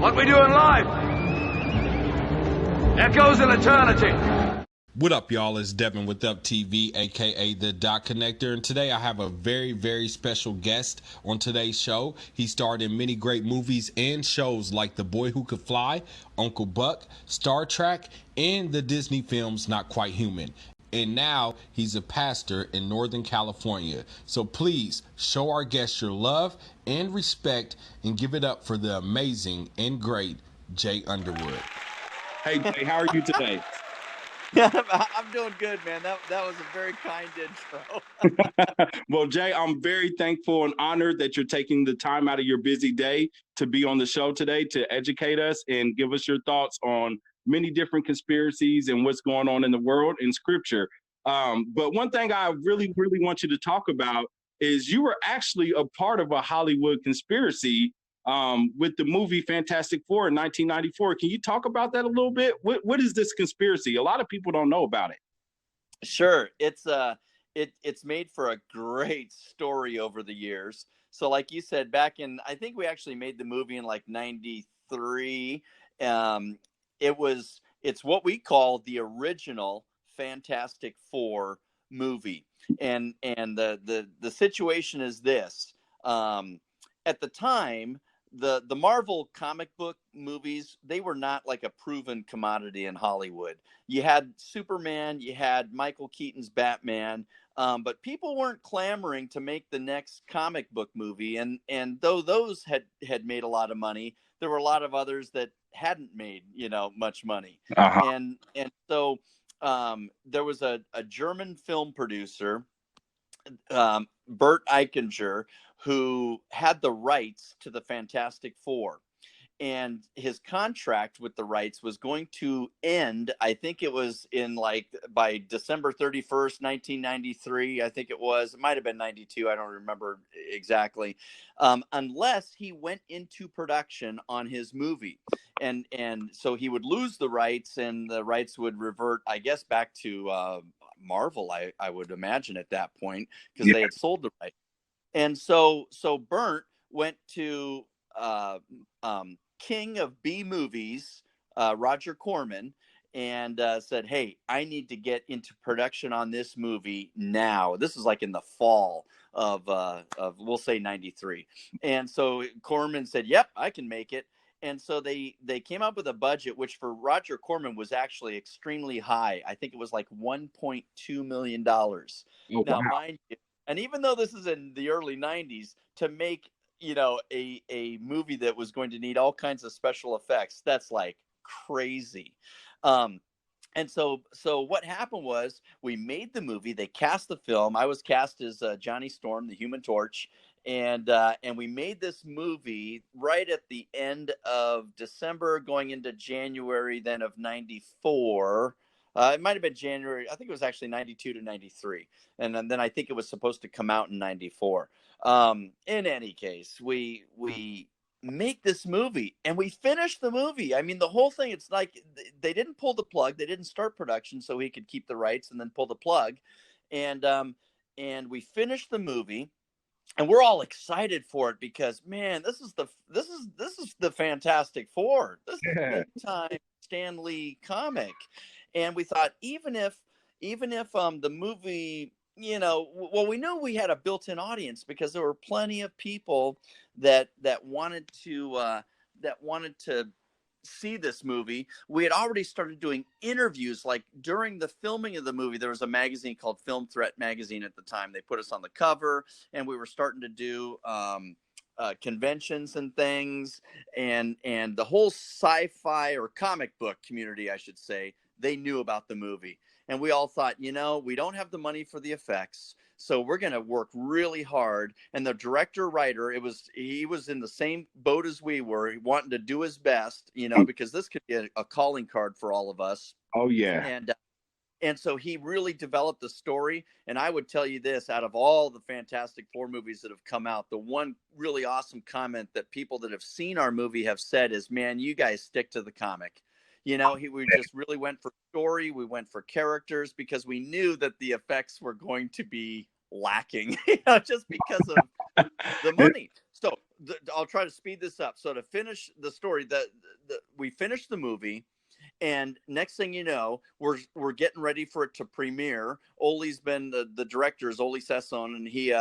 What we do in life echoes in eternity. What up, y'all? It's Devin with UPTV, aka the Dot Connector, and today I have a very, very special guest on today's show. He starred in many great movies and shows like The Boy Who Could Fly, Uncle Buck, Star Trek, and the Disney films Not Quite Human. And now he's a pastor in Northern California. So please show our guest your love and respect and give it up for the amazing and great Jay Underwood. Hey, Jay, how are you today? Yeah, I'm doing good, man. That was a very kind intro. Well, Jay, I'm very thankful and honored that you're taking the time out of your busy day to be on the show today to educate us and give us your thoughts on many different conspiracies and what's going on in the world in Scripture. But one thing I really, really want you to talk about is you were actually a part of a Hollywood conspiracy with the movie Fantastic Four in 1994. Can you talk about that a little bit? What is this conspiracy? A lot of people don't know about it. Sure. It's made for a great story over the years. So like you said, back in, I think we actually made the movie in like 93. It's what we call the original Fantastic Four movie. And the situation is this. At the time, the Marvel comic book movies, they were not like a proven commodity in Hollywood. You had Superman, you had Michael Keaton's Batman, but people weren't clamoring to make the next comic book movie. And though those had made a lot of money, there were a lot of others that hadn't made, much money. Uh-huh. And so there was a German film producer, Bert Eichinger, who had the rights to the Fantastic Four. And his contract with the rights was going to end, I think it was by December 31st, 1993. I think it might have been 92. I don't remember exactly. Unless he went into production on his movie. And so he would lose the rights and the rights would revert, I guess, back to Marvel, I would imagine at that point, because they had sold the rights. And so Burnt went to King of B Movies, Roger Corman, and said, "Hey, I need to get into production on this movie now." This is like in the fall of we'll say 93. And so Corman said, "Yep, I can make it." And so they came up with a budget, which for Roger Corman was actually extremely high. I think it was like $1.2 million. Oh, now, wow. mind you, and even though this is in the early 90s, to make, a movie that was going to need all kinds of special effects, that's like crazy. And so what happened was we made the movie. They cast the film. I was cast as Johnny Storm, the Human Torch. And we made this movie right at the end of December, going into January then of 94. It might have been January. I think it was actually 92 to 93. And then I think it was supposed to come out in 94. In any case, we make this movie and we finish the movie. I mean, the whole thing, it's like they didn't pull the plug. They didn't start production so he could keep the rights and then pull the plug. And we finished the movie. And we're all excited for it because, man, this is the Fantastic Four. This is a big time Stan Lee comic. And we thought, even if the movie, we knew we had a built-in audience because there were plenty of people that wanted to see this movie. We had already started doing interviews. Like during the filming of the movie, there was a magazine called Film Threat magazine at the time. They put us on the cover, and we were starting to do conventions and things, and the whole sci-fi or comic book community, I should say, they knew about the movie. And we all thought, we don't have the money for the effects, so we're going to work really hard. And the director-writer, he was in the same boat as we were, wanting to do his best, because this could be a calling card for all of us. Oh, yeah. And so he really developed the story. And I would tell you this, out of all the Fantastic Four movies that have come out, the one really awesome comment that people that have seen our movie have said is, "Man, you guys stick to the comic." We just really went for story. We went for characters because we knew that the effects were going to be lacking, just because of the money. So I'll try to speed this up. So to finish the story, we finished the movie, and next thing you know, we're getting ready for it to premiere. Oli's been the director is Oli Sasson, and he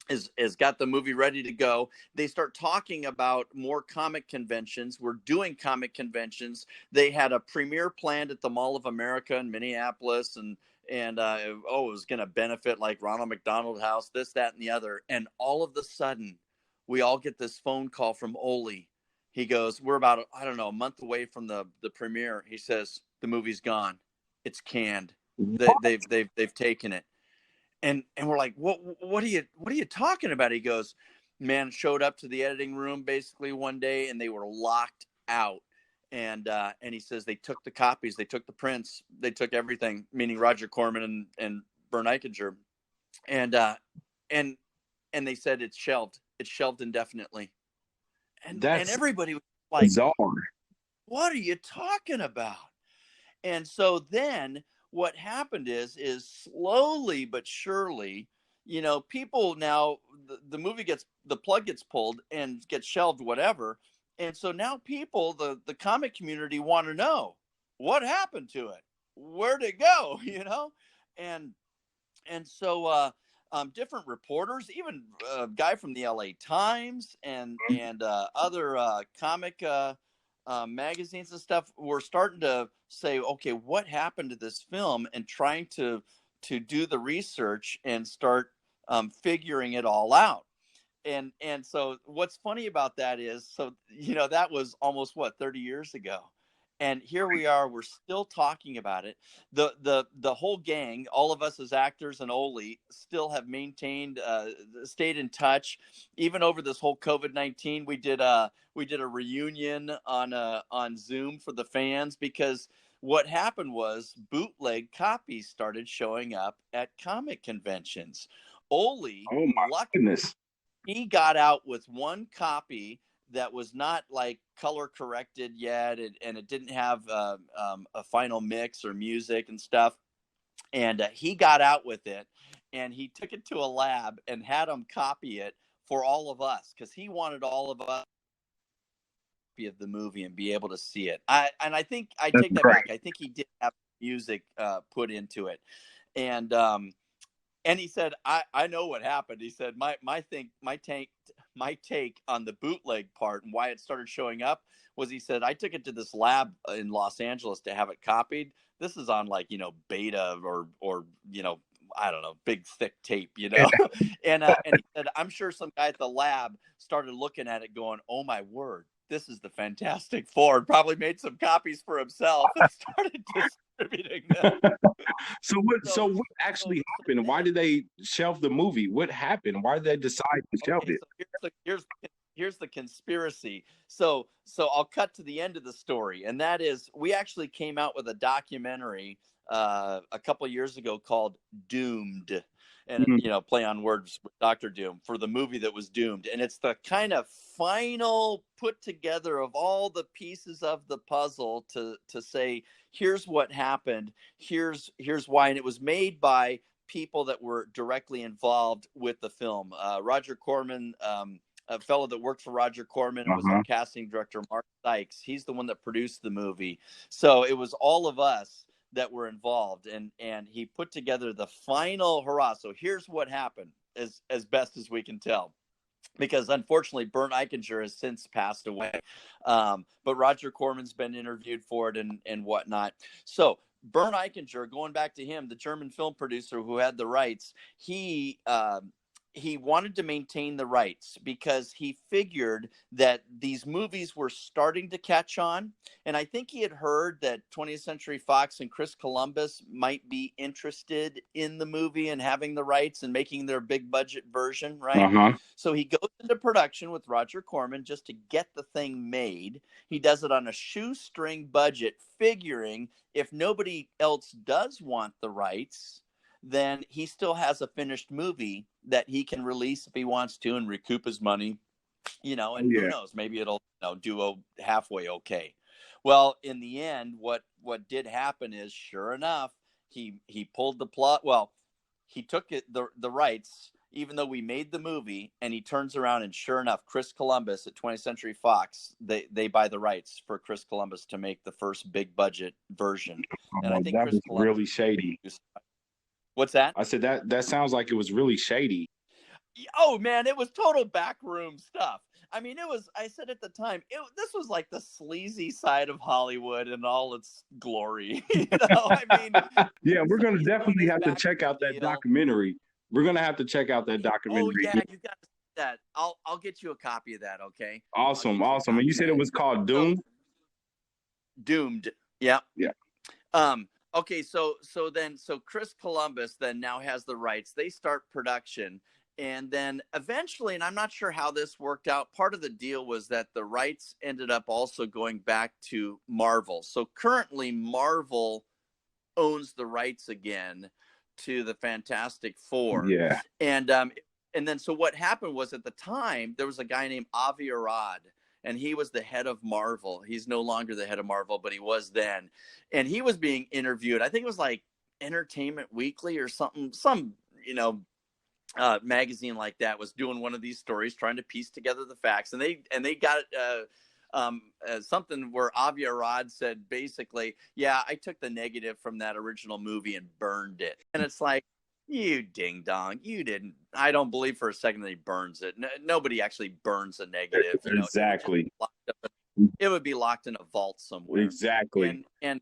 is got the movie ready to go. They start talking about more comic conventions. We're doing comic conventions. They had a premiere planned at the Mall of America in Minneapolis, and it was going to benefit like Ronald McDonald House, this, that, and the other. And all of a sudden, we all get this phone call from Oli. He goes, "We're about, I don't know, a month away from the premiere." He says, "The movie's gone. It's canned. They've taken it." And we're like, what are you talking about? He goes, "Man, showed up to the editing room basically one day, and they were locked out." And he says they took the copies, they took the prints, they took everything, meaning Roger Corman and Bern Eichinger, and they said it's shelved indefinitely. And everybody was like, bizarre. "What are you talking about?" And so then what happened is slowly but surely, people now, the movie the plug gets pulled and gets shelved, whatever. And so now people, the comic community, want to know what happened to it, where'd it go, and so different reporters, even a guy from the LA Times and other comic magazines and stuff, were starting to say, okay, what happened to this film, and trying to do the research and start figuring it all out. And so what's funny about that is, so that was almost 30 years ago, and here we are, we're still talking about it. The whole gang, all of us as actors and Oli, still have maintained, stayed in touch, even over this whole COVID-19. We did a reunion on Zoom for the fans, because what happened was bootleg copies started showing up at comic conventions. Oli, Oh my goodness. he got out with one copy that was not like color corrected yet, and it didn't have a final mix or music and stuff. And he got out with it, and he took it to a lab and had them copy it for all of us, because he wanted all of us of the movie and be able to see it. I think I take that back. I think he did have music put into it, and he said, I know what happened. He said, my take on the bootleg part and why it started showing up was, he said, I took it to this lab in Los Angeles to have it copied. This is on beta or I don't know, big thick tape, and he said, I'm sure some guy at the lab started looking at it going, "Oh my word, this is the Fantastic Four," and probably made some copies for himself and started distributing them. So what actually happened? Why did they shelve the movie? What happened? Why did they decide to shelve it? So here's the conspiracy. So I'll cut to the end of the story, and that is, we actually came out with a documentary a couple of years ago called Doomed, and play on words with Dr. Doom, for the movie that was doomed. And it's the kind of final put together of all the pieces of the puzzle to say, here's what happened, here's why. And it was made by people that were directly involved with the film. Roger Corman, a fellow that worked for Roger Corman and was our casting director, Mark Sykes, he's the one that produced the movie. So it was all of us that were involved, and he put together the final hurrah. So here's what happened, as best as we can tell, because unfortunately Bern Eichinger has since passed away, but Roger Corman's been interviewed for it and whatnot. So Bern Eichinger, going back to him, the German film producer who had the rights, he wanted to maintain the rights because he figured that these movies were starting to catch on. And I think he had heard that 20th Century Fox and Chris Columbus might be interested in the movie and having the rights and making their big budget version, right? So he goes into production with Roger Corman just to get the thing made. He does it on a shoestring budget, figuring if nobody else does want the rights, then he still has a finished movie that he can release if he wants to and recoup his money, and who knows, maybe it'll do halfway okay. Well, in the end, what did happen is, sure enough, he pulled the plot. Well, he took the rights even though we made the movie. And he turns around, and sure enough, Chris Columbus at 20th Century Fox, they buy the rights for Chris Columbus to make the first big budget version. And I think That Chris was Columbus, really shady. what's that? I said that sounds like it was really shady. Oh man, it was total backroom stuff. I mean, I said at the time, this was like the sleazy side of Hollywood in all its glory. I mean, Yeah, we're going to somebody's definitely doing have this to check out that deal. documentary. We're going to have to check out that Oh documentary. yeah, you got to see that. I'll get you a copy of that, okay? Awesome. And you said it was called Doom? Doomed. Yeah. Yeah. Okay, so Chris Columbus then now has the rights. They start production. And then eventually, and I'm not sure how this worked out, part of the deal was that the rights ended up also going back to Marvel. So currently, Marvel owns the rights again to the Fantastic Four. Yeah. And then so what happened was, at the time, there was a guy named Avi Arad, and he was the head of Marvel. He's no longer the head of Marvel, but he was then. And he was being interviewed. I think it was like Entertainment Weekly or something, some, magazine like that was doing one of these stories, trying to piece together the facts, and they got something where Avi Arad said basically, yeah, I took the negative from that original movie and burned it. And it's like, you ding dong, you didn't. I don't believe for a second that he burns it. Nobody actually burns a negative. Exactly. It would be locked in a vault somewhere. Exactly. And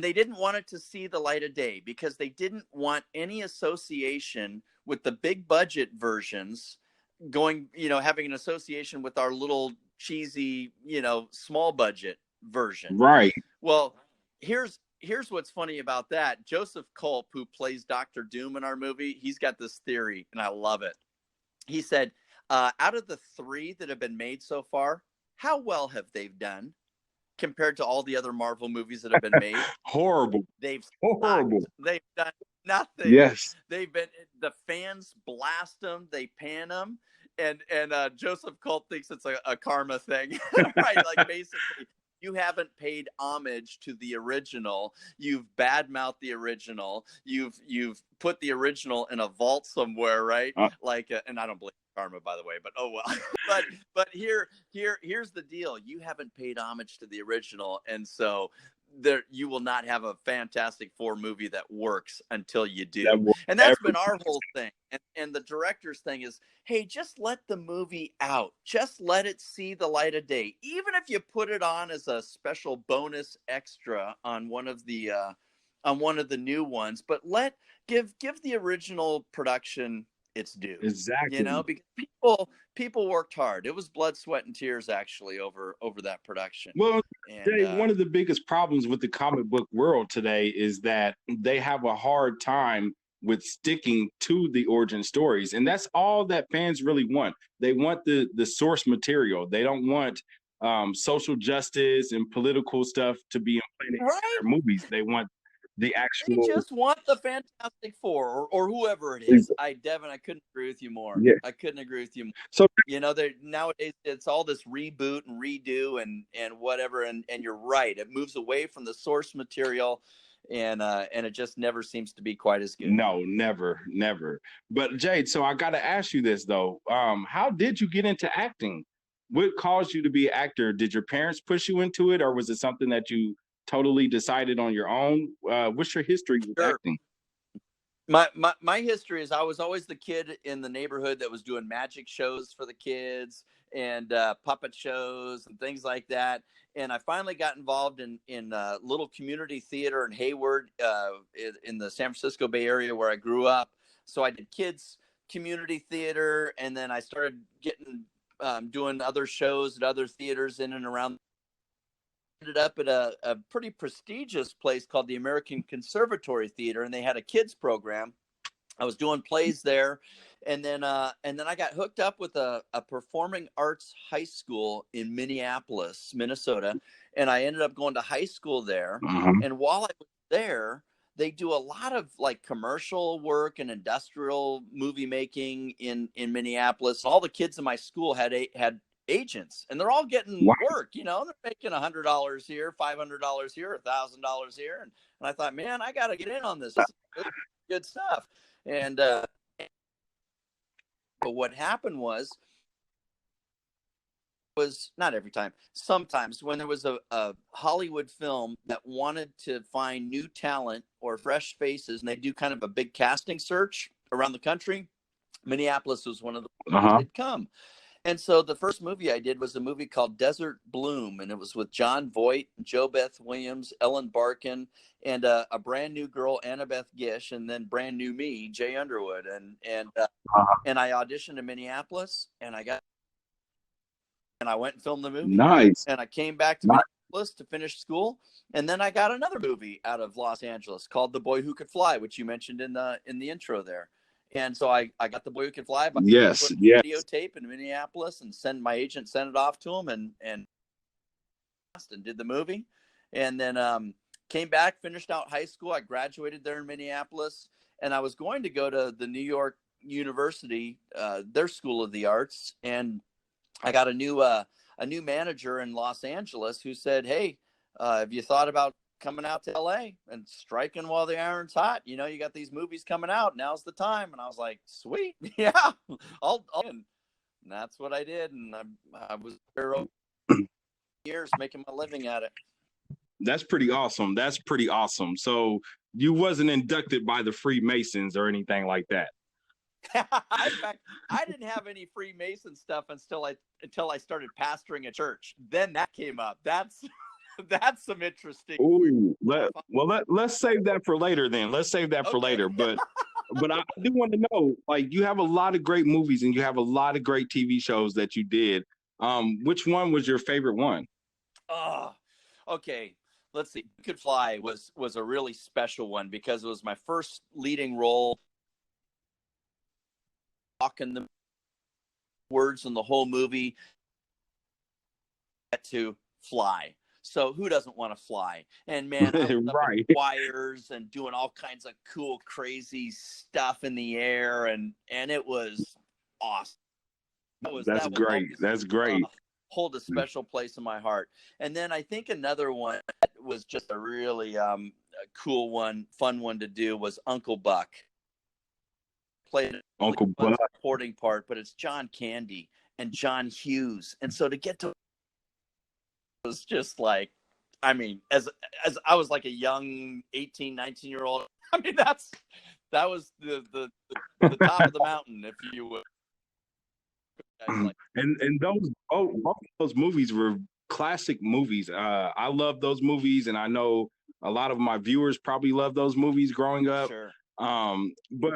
they didn't want it to see the light of day because they didn't want any association with the big budget versions going, having an association with our little cheesy, small budget version. Right. Well, here's what's funny about that. Joseph Culp, who plays Dr. Doom in our movie, he's got this theory, and I love it. He said, out of the 3 that have been made so far, how well have they done compared to all the other Marvel movies that have been made? Horrible. They've horrible. They've done nothing. Yes. The fans blast them, they pan them, and Joseph Culp thinks it's a karma thing, right? Like, basically, you haven't paid homage to the original. You've badmouthed the original. You've put the original in a vault somewhere, right? And I don't believe karma, by the way, but oh well. but here's the deal. You haven't paid homage to the original, and so you will not have a Fantastic Four movie that works until you do. And that's been our whole thing. And the director's thing is, hey, just let the movie out. Just let it see the light of day. Even if you put it on as a special bonus extra on one of the new ones, but give the original production its due. Exactly. Because people worked hard. It was blood, sweat, and tears actually over that production. Well, Jay, one of the biggest problems with the comic book world today is that they have a hard time with sticking to the origin stories, and that's all that fans really want. They want the source material. They don't want social justice and political stuff to be in their movies. They want the actual. They just want the Fantastic Four or whoever it is. Devin, I couldn't agree with you more. Yeah. I couldn't agree with you more. So nowadays it's all this reboot and redo and whatever, and you're right. It moves away from the source material, and it just never seems to be quite as good. No, never. But Jade, so I got to ask you this though. How did you get into acting? What caused you to be an actor? Did your parents push you into it, or was it something that you totally decided on your own? What's your history with acting? My history is I was always the kid in the neighborhood that was doing magic shows for the kids and puppet shows and things like that. And I finally got involved in little community theater in Hayward, in the San Francisco Bay Area where I grew up. So I did kids community theater, and then I started doing other shows at other theaters in and around. Ended up at a pretty prestigious place called the American Conservatory Theater, and they had a kids program. I was doing plays there, and then I got hooked up with a performing arts high school in Minneapolis, Minnesota, and I ended up going to high school there. Mm-hmm. And while I was there, they do a lot of like commercial work and industrial movie making in Minneapolis. All the kids in my school had agents, and they're all getting work. They're making $100 here, $500 here, $1,000 here, and I thought, man, I got to get in on this. This is good stuff. And But what happened was not every time, sometimes when there was a Hollywood film that wanted to find new talent or fresh faces, and they do kind of a big casting search around the country, Minneapolis was one of the ones that come. And so the first movie I did was a movie called Desert Bloom, and it was with John Voight, Jo Beth Williams, Ellen Barkin, and a brand new girl, Annabeth Gish, and then brand new me, Jay Underwood. And I auditioned in Minneapolis, and I went and filmed the movie. Nice. And I came back to Minneapolis to finish school, and then I got another movie out of Los Angeles called The Boy Who Could Fly, which you mentioned in the intro there. And so I got The Boy Who Could Fly by videotape in Minneapolis, and my agent sent it off to him and did the movie. And then came back, finished out high school. I graduated there in Minneapolis, and I was going to go to the New York University, their School of the Arts, and I got a new manager in Los Angeles who said, "Hey, have you thought about coming out to LA and striking while the iron's hot? You know, you got these movies coming out. Now's the time." And I was like, "Sweet, yeah, I'll." And that's what I did, and I was there over years making my living at it. That's pretty awesome. That's pretty awesome. So you wasn't inducted by the Freemasons or anything like that. In fact, I didn't have any Freemason stuff until I started pastoring a church. Then that came up. That's some interesting. Ooh, let's save that for later. Then let's save that for later. But I do want to know, like, you have a lot of great movies and you have a lot of great TV shows that you did. Which one was your favorite one? Oh, okay. Let's see. You Could Fly was a really special one because it was my first leading role. Talking the words in the whole movie to fly. So who doesn't want to fly? And man, I was up in choirs and doing all kinds of cool, crazy stuff in the air, and it was awesome. That's great. That's great. Hold a special place in my heart. And then I think another one was just a really a cool one, fun one to do was Uncle Buck. Played Uncle Buck supporting part, but it's John Candy and John Hughes, and so to get to was just like, I mean, as I was like a young 18, 19-year-old. I mean, that was the top of the mountain, if you would. And those both of those movies were classic movies. I love those movies, and I know a lot of my viewers probably love those movies growing up. Sure. But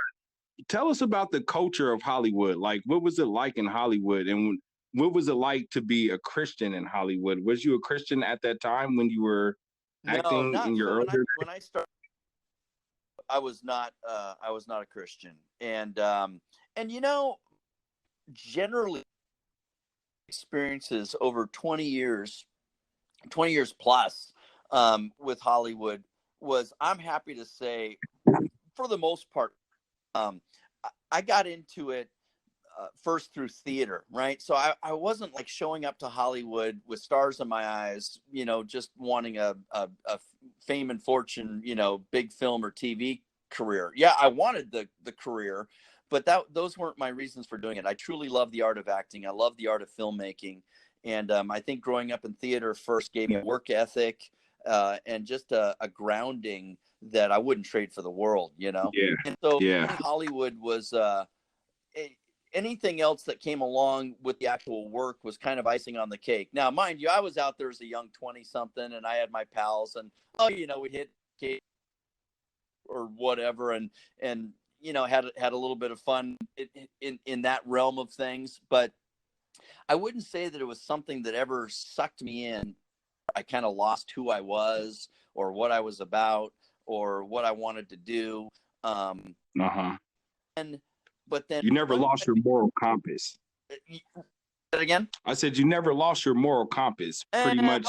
tell us about the culture of Hollywood. Like, what was it like in Hollywood, and what was it like to be a Christian in Hollywood? Was you a Christian at that time when you were acting in your earlier days? When I started, I was not a Christian, and you know, generally experiences over 20 years plus with Hollywood was, I'm happy to say, for the most part, I got into it first through theater, right? So I wasn't like showing up to Hollywood with stars in my eyes, you know, just wanting a fame and fortune, you know, big film or TV career. Yeah, I wanted the career, but those weren't my reasons for doing it. I truly love the art of acting. I love the art of filmmaking. And I think growing up in theater first gave me a work ethic and just a grounding that I wouldn't trade for the world, you know? Yeah. And so Hollywood was anything else that came along with the actual work was kind of icing on the cake. Now, mind you, I was out there as a young 20-something, and I had my pals, and you know, we'd hit cake or whatever, and you know, had a little bit of fun in that realm of things. But I wouldn't say that it was something that ever sucked me in. I kind of lost who I was or what I was about or what I wanted to do. But then you never lost your moral compass. Again? I said you never lost your moral compass. Pretty much.